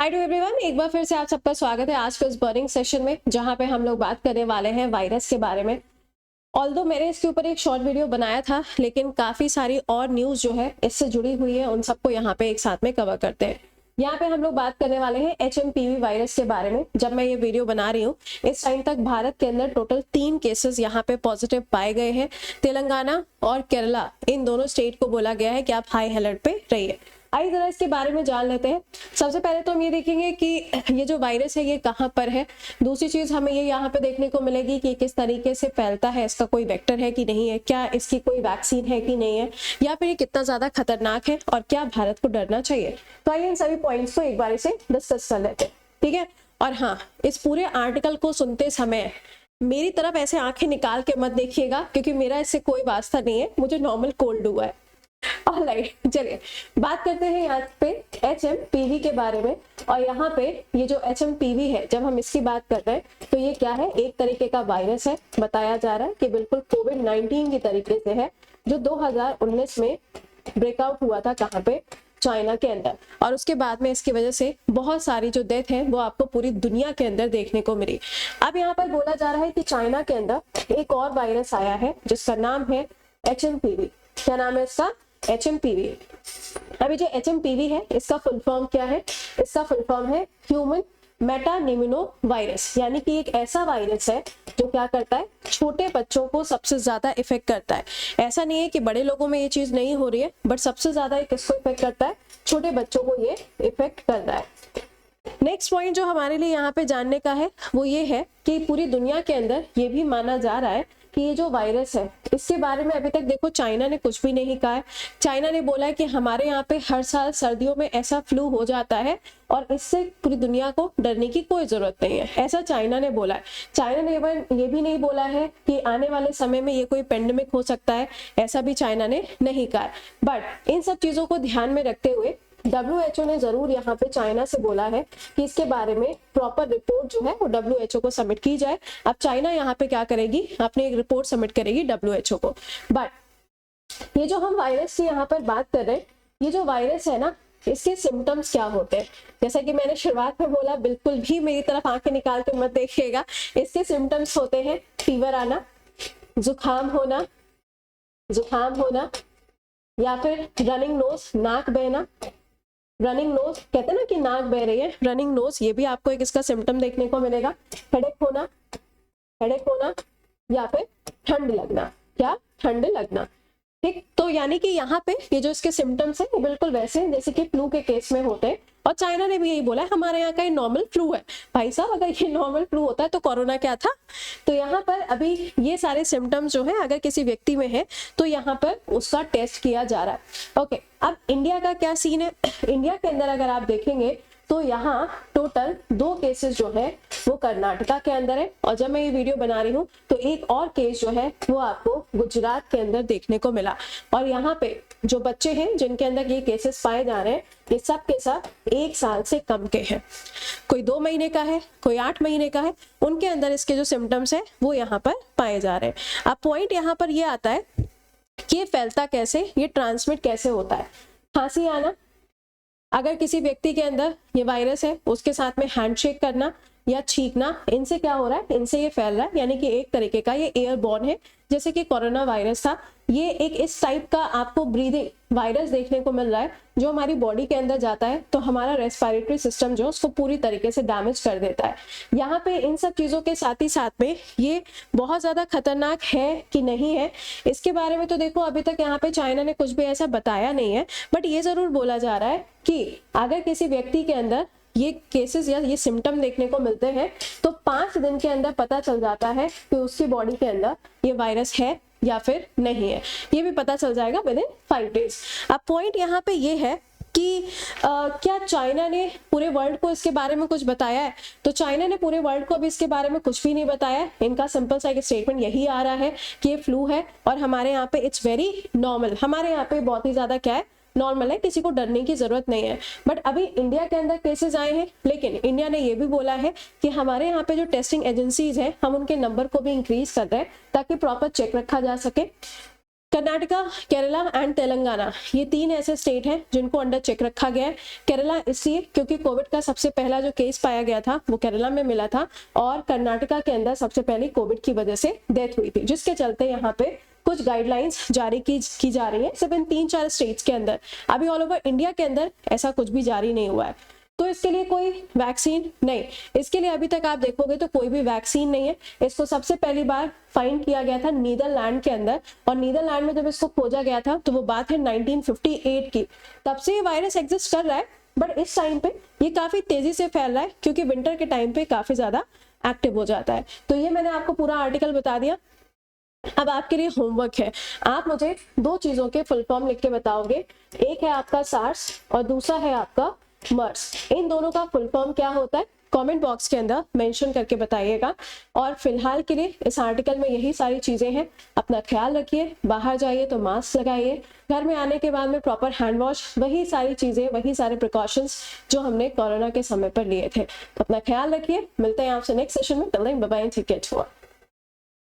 Hi to everyone, एक बार फिर से आप सबका स्वागत है आज के उस बर्निंग सेशन में जहां पे हम लोग बात करने वाले हैं वायरस के बारे में। ऑल्दो मैंने इसके ऊपर एक शॉर्ट वीडियो बनाया था, लेकिन काफी सारी और न्यूज जो है इससे जुड़ी हुई है, उन सबको यहाँ पे एक साथ में कवर करते हैं। यहाँ पे हम लोग बात करने वाले हैं HMPV वायरस के बारे में। जब मैं ये वीडियो बना रही हूँ इस टाइम तक भारत के अंदर टोटल 3 केसेस यहाँ पे पॉजिटिव पाए गए हैं। तेलंगाना और केरला, इन दोनों स्टेट को बोला गया है कि आप हाई अलर्ट पे रहिए। आइए जरा इसके बारे में जान लेते हैं। सबसे पहले तो हम ये देखेंगे कि ये जो वायरस है ये कहाँ पर है। दूसरी चीज हमें ये यहाँ पे देखने को मिलेगी कि किस तरीके से फैलता है, इसका कोई वेक्टर है कि नहीं है, क्या इसकी कोई वैक्सीन है कि नहीं है, या फिर ये कितना ज्यादा खतरनाक है और क्या भारत को डरना चाहिए। तो आइए इन सभी पॉइंट्स को एक बार से डिस्कस कर लेते हैं, ठीक है। और हाँ, इस पूरे आर्टिकल को सुनते समय मेरी तरफ ऐसे आंखें निकाल के मत देखिएगा, क्योंकि मेरा इससे कोई वास्ता नहीं है, मुझे नॉर्मल कोल्ड हुआ है। ऑलराइट, चलिए बात करते हैं यहाँ पे HMPV के बारे में। और यहाँ पे ये जो HMPV है, जब हम इसकी बात कर रहे हैं तो ये क्या है, एक तरीके का वायरस है। बताया जा रहा है कि बिल्कुल कोविड-19 की तरीके से है, जो 2019 में ब्रेकआउट हुआ था, कहाँ पे, चाइना के अंदर। और उसके बाद में इसकी वजह से बहुत सारी जो डेथ है वो आपको पूरी दुनिया के अंदर देखने को मिली। अब यहाँ पर बोला जा रहा है कि चाइना के अंदर एक और वायरस आया है जिसका नाम है HMPV। क्या नाम है इसका? HMPV। अभी जो HMPV है इसका फुल फॉर्म क्या है? इसका फुल फॉर्म है ह्यूमन मेटानिमिनो वायरस, यानी कि एक ऐसा वायरस है जो क्या करता है, छोटे बच्चों को सबसे ज्यादा इफेक्ट करता है। ऐसा नहीं है कि बड़े लोगों में ये चीज नहीं हो रही है, बट सबसे ज्यादा किसको इफेक्ट करता है? छोटे बच्चों को ये इफेक्ट करता है। नेक्स्ट पॉइंट जो हमारे लिए यहाँ पे जानने का है वो ये है कि पूरी दुनिया के अंदर ये भी माना जा रहा है कि ये जो वायरस है इसके बारे में अभी तक देखो चाइना ने कुछ भी नहीं कहा है। चाइना ने बोला है कि हमारे यहाँ पे हर साल सर्दियों में ऐसा फ्लू हो जाता है और इससे पूरी दुनिया को डरने की कोई जरूरत नहीं है, ऐसा चाइना ने बोला है। चाइना ने ये भी नहीं बोला है कि आने वाले समय में ये कोई पेंडेमिक हो सकता है, ऐसा भी चाइना ने नहीं कहा। बट इन सब चीजों को ध्यान में रखते हुए WHO ने जरूर यहाँ पे चाइना से बोला है कि इसके बारे में प्रॉपर रिपोर्ट जो है वो WHO को सबमिट की जाए। अब चाइना यहाँ पे क्या करेगी, अपनी एक रिपोर्ट सबमिट करेगी WHO को। बट ये जो हम वायरस की यहाँ पर बात कर रहे हैं, ये जो वायरस है ना, इसके सिम्टम्स क्या होते हैं? जैसा कि मैंने शुरुआत में बोला, बिल्कुल भी मेरी तरफ आंखें निकाल के मत देखिएगा। इसके सिम्टम्स होते हैं फीवर आना, जुकाम होना, या फिर रनिंग नोज, नाक बहना। रनिंग नोज कहते हैं ना कि नाक बह रही है, रनिंग नोज, ये भी आपको एक इसका सिम्टम देखने को मिलेगा। हेडेक होना या फिर ठंड लगना। क्या? ठंड लगना, ठीक। तो यानी कि यहाँ पे ये जो इसके सिम्टम्स है वो बिल्कुल वैसे हैं जैसे कि फ्लू के केस में होते हैं। और चाइना ने भी यही बोला है हमारे यहाँ का ये नॉर्मल फ्लू है। भाई साहब, अगर ये नॉर्मल फ्लू होता है तो कोरोना क्या था? तो यहाँ पर अभी ये सारे सिम्टम्स जो है अगर किसी व्यक्ति में है तो यहाँ पर उसका टेस्ट किया जा रहा है। ओके, अब इंडिया का क्या सीन है? इंडिया के अंदर अगर आप देखेंगे तो यहाँ टोटल 2 केसेस जो है वो कर्नाटका के अंदर है, और जब मैं ये वीडियो बना रही हूँ तो एक और केस जो है वो आपको गुजरात के अंदर देखने को मिला। और यहाँ पे जो बच्चे हैं जिनके अंदर ये केसेस पाए जा रहे हैं, ये सब के सब 1 साल से कम के हैं। कोई 2 महीने का है, कोई 8 महीने का है, उनके अंदर इसके जो सिम्टम्स है वो यहाँ पर पाए जा रहे हैं। अब पॉइंट यहाँ पर ये आता है कि ये फैलता कैसे, ये ट्रांसमिट कैसे होता है। खांसी आना, अगर किसी व्यक्ति के अंदर ये वायरस है उसके साथ में हैंडशेक करना या छींकना, इनसे क्या हो रहा है, इनसे ये फैल रहा है। यानी कि एक तरीके का ये एयरबॉर्न है, जैसे कि कोरोना वायरस था। ये एक इस टाइप का आपको ब्रीदिंग वायरस देखने को मिल रहा है जो हमारी बॉडी के अंदर जाता है तो हमारा रेस्पिरेटरी सिस्टम जो उसको पूरी तरीके से डैमेज कर देता है। यहाँ पे इन सब चीजों के साथ ही साथ में ये बहुत ज्यादा खतरनाक है कि नहीं है, इसके बारे में तो देखो अभी तक यहाँ पे चाइना ने कुछ भी ऐसा बताया नहीं है। बट ये जरूर बोला जा रहा है कि अगर किसी व्यक्ति के अंदर ये केसेस या ये सिम्टम देखने को मिलते हैं तो 5 दिन के अंदर पता चल जाता है कि उसकी बॉडी के अंदर ये वायरस है या फिर नहीं है। ये भी पता चल जाएगा विद इन 5 डेज। अब पॉइंट यहाँ पे ये है कि क्या चाइना ने पूरे वर्ल्ड को इसके बारे में कुछ बताया है? तो चाइना ने पूरे वर्ल्ड को अभी इसके बारे में कुछ भी नहीं बताया है। इनका सिंपल सा एक स्टेटमेंट यही आ रहा है कि ये फ्लू है और हमारे यहाँ पे इट्स वेरी नॉर्मल। हमारे यहाँ पे बहुत ही ज्यादा क्या है, नॉर्मल है, किसी को डरने की जरूरत नहीं है। बट अभी इंडिया के अंदर केसेस आए हैं, लेकिन इंडिया ने ये भी बोला है कि हमारे यहाँ पे जो टेस्टिंग एजेंसीज हैं हम उनके नंबर को भी इंक्रीज कर रहे हैं ताकि प्रॉपर चेक रखा जा सके। कर्नाटका, केरला एंड तेलंगाना, ये 3 ऐसे स्टेट हैं जिनको अंडर चेक रखा गया है। केरला इसलिए क्योंकि कोविड का सबसे पहला जो केस पाया गया था वो केरला में मिला था, और कर्नाटका के अंदर सबसे पहले कोविड की वजह से डेथ हुई थी, जिसके चलते यहाँ पे कुछ गाइडलाइंस जारी की जा रही है सिर्फ इन 3-4 स्टेट्स के अंदर। अभी ऑल ओवर इंडिया के अंदर ऐसा कुछ भी जारी नहीं हुआ है। तो इसके लिए कोई वैक्सीन नहीं, इसके लिए अभी तक आप देखोगे तो कोई भी वैक्सीन नहीं है। इसको सबसे पहली बार फाइंड किया गया था नीदरलैंड के अंदर, और नीदरलैंड में जब इसको खोजा गया था तो वो बात है 1958 की। तब से ये वायरस एग्जिस्ट कर रहा है, बट इस टाइम पे ये काफी तेजी से फैल रहा है क्योंकि विंटर के टाइम पे काफी ज्यादा एक्टिव हो जाता है। तो ये मैंने आपको पूरा आर्टिकल बता दिया। अब आपके लिए होमवर्क है, आप मुझे 2 चीजों के फुल फॉर्म लिख के बताओगे। एक है आपका सार्स और दूसरा है आपका मर्स। इन दोनों का फुल फॉर्म क्या होता है कमेंट बॉक्स के अंदर मेंशन करके बताइएगा। और फिलहाल के लिए इस आर्टिकल में यही सारी चीजें हैं। अपना ख्याल रखिए, बाहर जाइए तो मास्क लगाइए, घर में आने के बाद में प्रॉपर हैंड वॉश, वही सारी चीजें, वही सारे प्रिकॉशंस जो हमने कोरोना के समय पर लिए थे। तो अपना ख्याल रखिए, मिलते हैं आपसे नेक्स्ट सेशन में। Till then bye bye, take care.